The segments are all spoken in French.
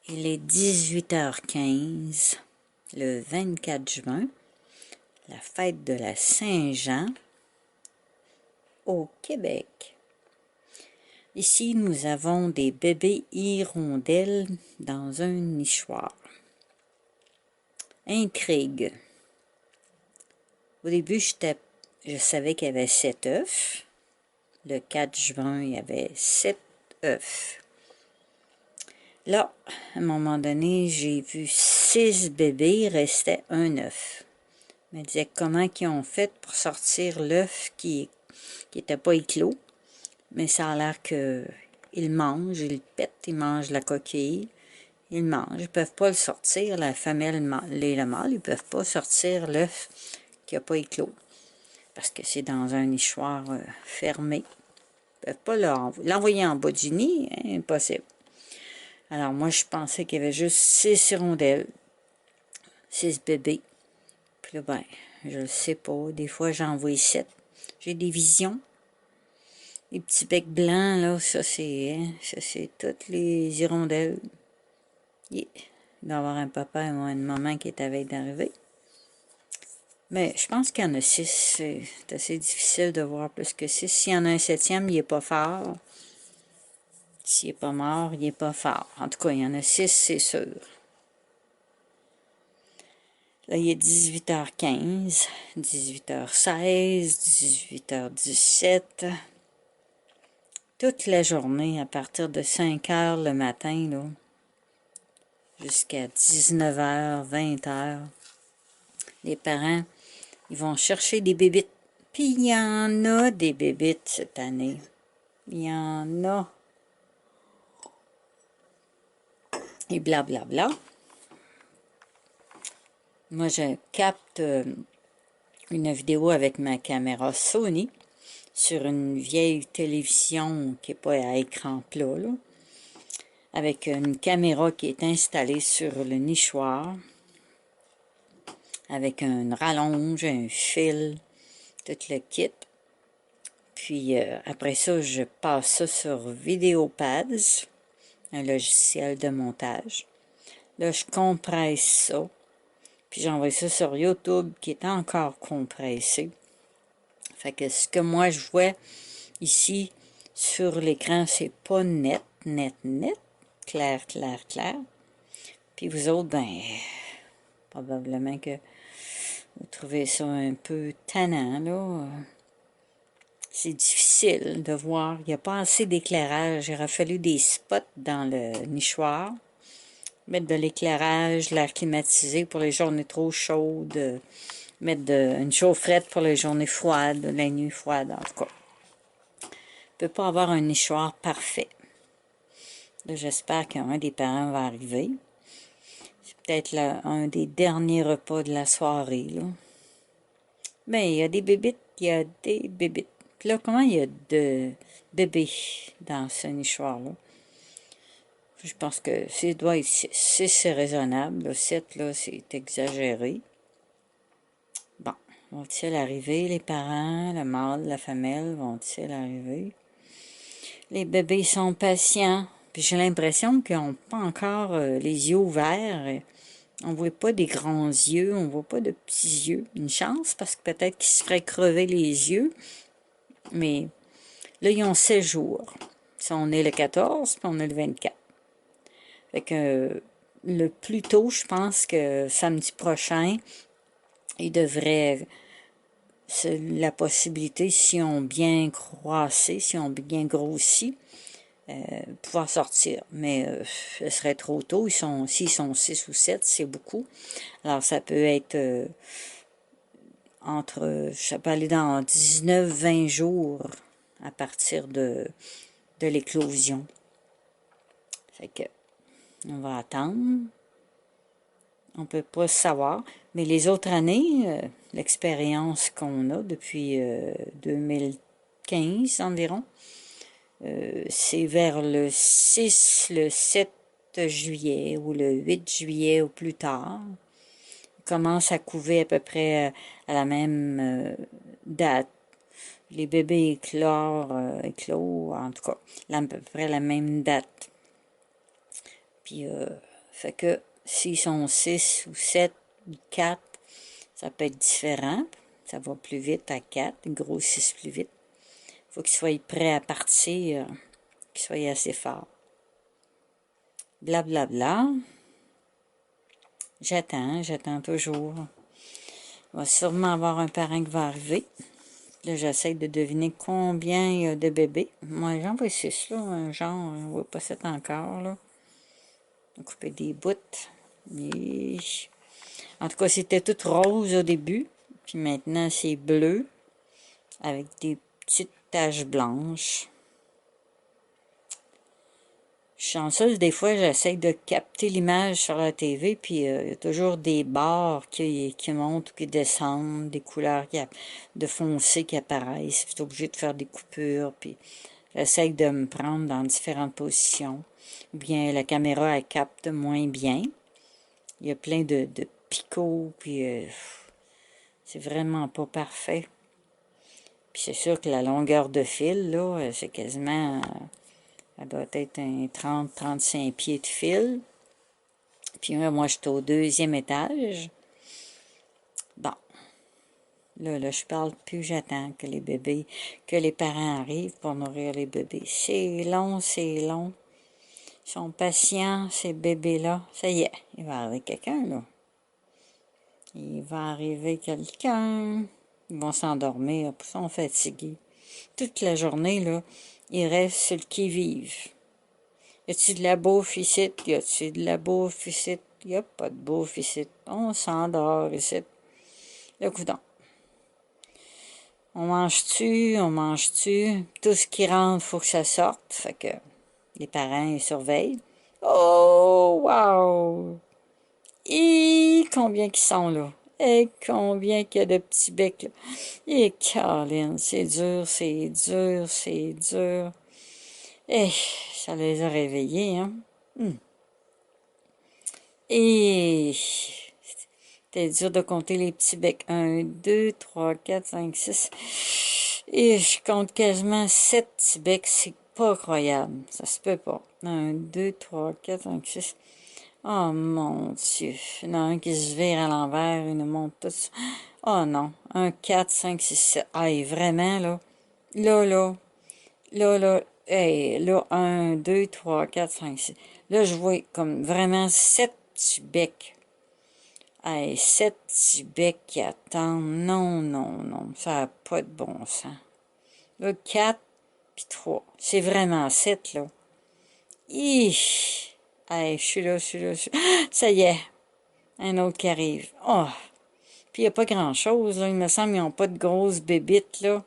Il est 18h15, le 24 juin, la fête de la Saint-Jean au Québec. Ici, nous avons des bébés hirondelles dans un nichoir. Intrigue. Au début, je savais qu'il y avait 7 œufs. Le 4 juin, il y avait 7 œufs. Là, à un moment donné, j'ai vu 6 bébés, il restait un œuf. Je me disais comment ils ont fait pour sortir l'œuf qui n'était pas éclos. Mais ça a l'air qu'ils mangent, ils le pètent, ils mangent la coquille. Ils mangent, ils ne peuvent pas le sortir. La femelle et le mâle, ils ne peuvent pas sortir l'œuf qui n'a pas éclos. Parce que c'est dans un nichoir fermé. Ils ne peuvent pas l'envoyer en bas du nid, hein, impossible. Alors moi, je pensais qu'il y avait juste 6 hirondelles, 6 bébés. Puis là, ben, je le sais pas. Des fois, j'en vois 7. J'ai des visions. Les petits becs blancs, là, ça c'est toutes les hirondelles. Yeah. Il doit y avoir un papa et une maman qui est à veille d'arriver. Mais je pense qu'il y en a 6. C'est assez difficile de voir plus que 6. S'il y en a un 7e, il n'est pas fort. S'il n'est pas mort, il n'est pas fort. En tout cas, il y en a 6, c'est sûr. Là, il est 18h15, 18h16, 18h17. Toute la journée, à partir de 5h le matin, là, jusqu'à 19h, 20h, les parents, ils vont chercher des bébites. Puis il y en a des bébites cette année. Il y en a. Et blablabla. Moi, je capte une vidéo avec ma caméra Sony sur une vieille télévision qui n'est pas à écran plat, là, avec une caméra qui est installée sur le nichoir, avec une rallonge, un fil, tout le kit. Puis après ça, je passe ça sur Videopads, un logiciel de montage. Là, je compresse ça. Puis j'envoie ça sur YouTube qui est encore compressé. Fait que ce que moi je vois ici sur l'écran, c'est pas net, clair. Puis vous autres, ben, probablement que vous trouvez ça un peu tannant, là. C'est difficile de voir. Il n'y a pas assez d'éclairage. Il aurait fallu des spots dans le nichoir. Mettre de l'éclairage, l'air climatisé pour les journées trop chaudes. Mettre une chaufferette pour les journées froides, la nuit froide, en tout cas. On ne peut pas avoir un nichoir parfait. Là, j'espère qu'un des parents va arriver. C'est peut-être un des derniers repas de la soirée, là. Mais il y a des bébites, il y a des bébites. Puis là, comment il y a de bébés dans ce nichoir-là? Je pense que doit être 6. 6, c'est raisonnable. 7, là, c'est exagéré. Bon, vont-ils arriver, les parents, le mâle, la femelle, vont-ils arriver? Les bébés sont patients. Puis j'ai l'impression qu'ils n'ont pas encore les yeux ouverts. On ne voit pas des grands yeux, on ne voit pas de petits yeux. Une chance, parce que peut-être qu'ils se feraient crever les yeux. Mais là, ils ont 16 jours. Si on est le 14, puis on est le 24. Fait que le plus tôt, je pense que samedi prochain, il devrait, c'est la possibilité, si on bien croissé, si on bien grossi, pouvoir sortir. Mais ce serait trop tôt. S'ils sont 6 ou 7, c'est beaucoup. Alors, ça peut être ça peut aller dans 19-20 jours à partir de l'éclosion. Fait que, on va attendre. On ne peut pas savoir. Mais les autres années, l'expérience qu'on a depuis 2015 environ, c'est vers le 6, le 7 juillet ou le 8 juillet ou plus tard. Il commence à couver à peu près à la même date. Les bébés éclos, en tout cas, à peu près la même date. Puis Fait que s'ils sont 6 ou 7 ou 4, ça peut être différent. Ça va plus vite à 4, ils grossissent plus vite. Il faut qu'ils soient prêts à partir, qu'ils soient assez forts. Blablabla. Bla, bla. J'attends toujours. Il va sûrement avoir un parent qui va arriver. Là, j'essaie de deviner combien il y a de bébés. Moi, j'en vois 6, là. Un genre, on voit pas 7 encore, là. On va couper des bouts. Et... En tout cas, c'était tout rose au début. Puis maintenant, c'est bleu. Avec des petites taches blanches. Je suis chanceuse, des fois, j'essaie de capter l'image sur la TV, puis il y a toujours des barres qui montent ou qui descendent, des couleurs de foncé qui apparaissent. Je suis obligée de faire des coupures, puis j'essaie de me prendre dans différentes positions. Ou bien la caméra, elle capte moins bien. Il y a plein de picots, puis c'est vraiment pas parfait. Puis c'est sûr que la longueur de fil, là, c'est quasiment... elle doit être un 30-35 pieds de fil. Puis moi, je suis au 2e étage. Bon. Là, je parle plus, j'attends que les parents arrivent pour nourrir les bébés. C'est long, c'est long. Ils sont patients, ces bébés-là. Ça y est, il va arriver quelqu'un, là. Il va arriver quelqu'un. Ils vont s'endormir, ils sont fatigués. Toute la journée, là, ils restent sur le qui-vive. Y a-tu de la bouffe ici? Y a-tu de la bouffe ici? Y a pas de bouffe ici. On s'endort ici. Le coudon. On mange-tu? On mange-tu? Tout ce qui rentre, faut que ça sorte. Fait que les parents, ils surveillent. Oh, wow! Et combien qu'ils sont, là? Et combien qu'il y a de petits becs, là? Et Caroline, c'est dur, c'est dur, c'est dur. Eh, ça les a réveillés, hein? Et c'était dur de compter les petits becs. 1, 2, 3, 4, 5, 6. Et je compte quasiment 7 petits becs. C'est pas croyable. Ça se peut pas. 1, 2, 3, 4, 5, 6. Oh mon Dieu. Il y en a un qui se vire à l'envers. Il nous monte tout ça. Oh non. 1, 4, 5, 6, 7. Aïe, vraiment, là. Là. Hey, là, 1, 2, 3, 4, 5, 6. Là, je vois comme vraiment 7 petits becs. Hey, 7 petits becs qui attendent. Non. Ça n'a pas de bon sens. Là, 4 puis 3. C'est vraiment 7, là. Hi! Hey, je suis là. Ça y est. Un autre qui arrive. Oh! Puis il n'y a pas grand-chose, là. Il me semble qu'ils n'ont pas de grosses bébites, là.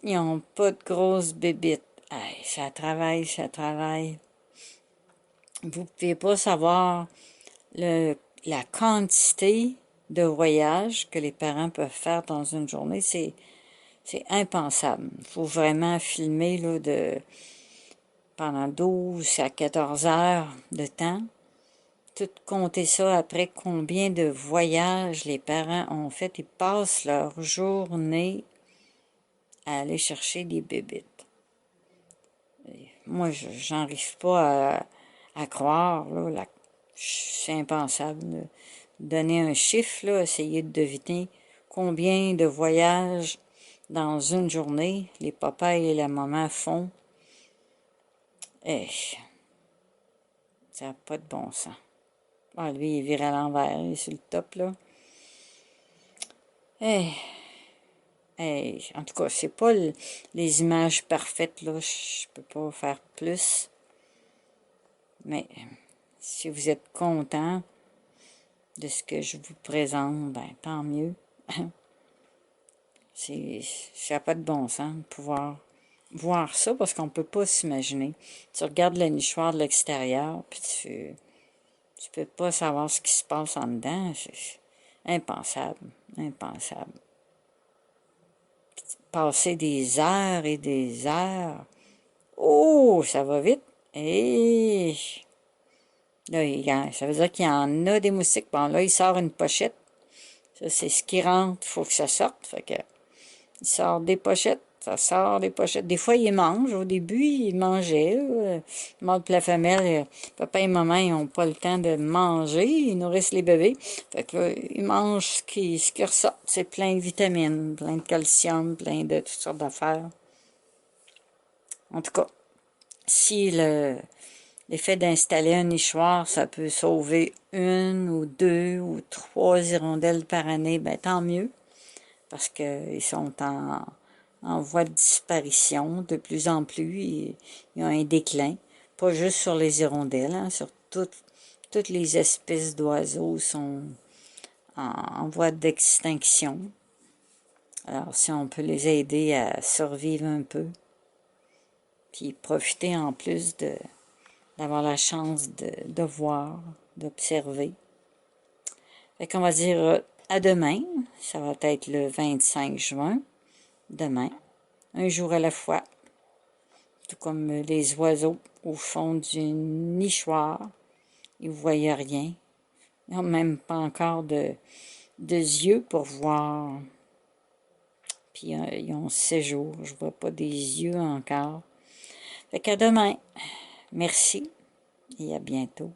Ils n'ont pas de grosses bébites. Hey, ça travaille. Vous ne pouvez pas savoir la quantité de voyages que les parents peuvent faire dans une journée. C'est impensable. Il faut vraiment filmer là, pendant 12 à 14 heures de temps. Tout compter ça après combien de voyages les parents ont fait. Ils passent leur journée à aller chercher des bébites. Moi, j'en arrive pas à croire. Là, c'est impensable. Là. Donner un chiffre, là, essayer de deviner combien de voyages dans une journée les papas et la maman font. Eh, ça n'a pas de bon sens. Ah, lui, il vire à l'envers, il est sur le top, là. En tout cas, c'est pas les images parfaites, là. Je peux pas faire plus. Mais si vous êtes content de ce que je vous présente, ben tant mieux. Ça n'a pas de bon sens de pouvoir voir ça parce qu'on ne peut pas s'imaginer. Tu regardes la nichoir de l'extérieur, puis tu peux pas savoir ce qui se passe en dedans. C'est impensable. Passer des heures et des heures. Oh, ça va vite. Et là, ça veut dire qu'il y en a des moustiques. Bon, là, il sort une pochette. Ça, c'est ce qui rentre. Il faut que ça sorte. Fait que il sort des pochettes. Ça sort des pochettes. Des fois, ils mangent. Au début, ils mangeaient. Le mâle et la femelle, papa et maman, ils n'ont pas le temps de manger. Ils nourrissent les bébés. Fait que là, ils mangent ce qui ressort. C'est plein de vitamines, plein de calcium, plein de toutes sortes d'affaires. En tout cas, si l'effet d'installer un nichoir, ça peut sauver une ou deux ou trois hirondelles par année, ben tant mieux. Parce qu'ils sont en voie de disparition de plus en plus. Ils ont un déclin. Pas juste sur les hirondelles, hein, sur toutes les espèces d'oiseaux sont en voie d'extinction. Alors, si on peut les aider à survivre un peu, puis profiter en plus d'avoir la chance de voir, d'observer. Fait qu'on va dire à demain, ça va être le 25 juin, demain, un jour à la fois, tout comme les oiseaux au fond du nichoir, ils ne voient rien, ils n'ont même pas encore de yeux pour voir, puis ils ont 6 jours, je ne vois pas des yeux encore. Fait qu'à demain, merci et à bientôt.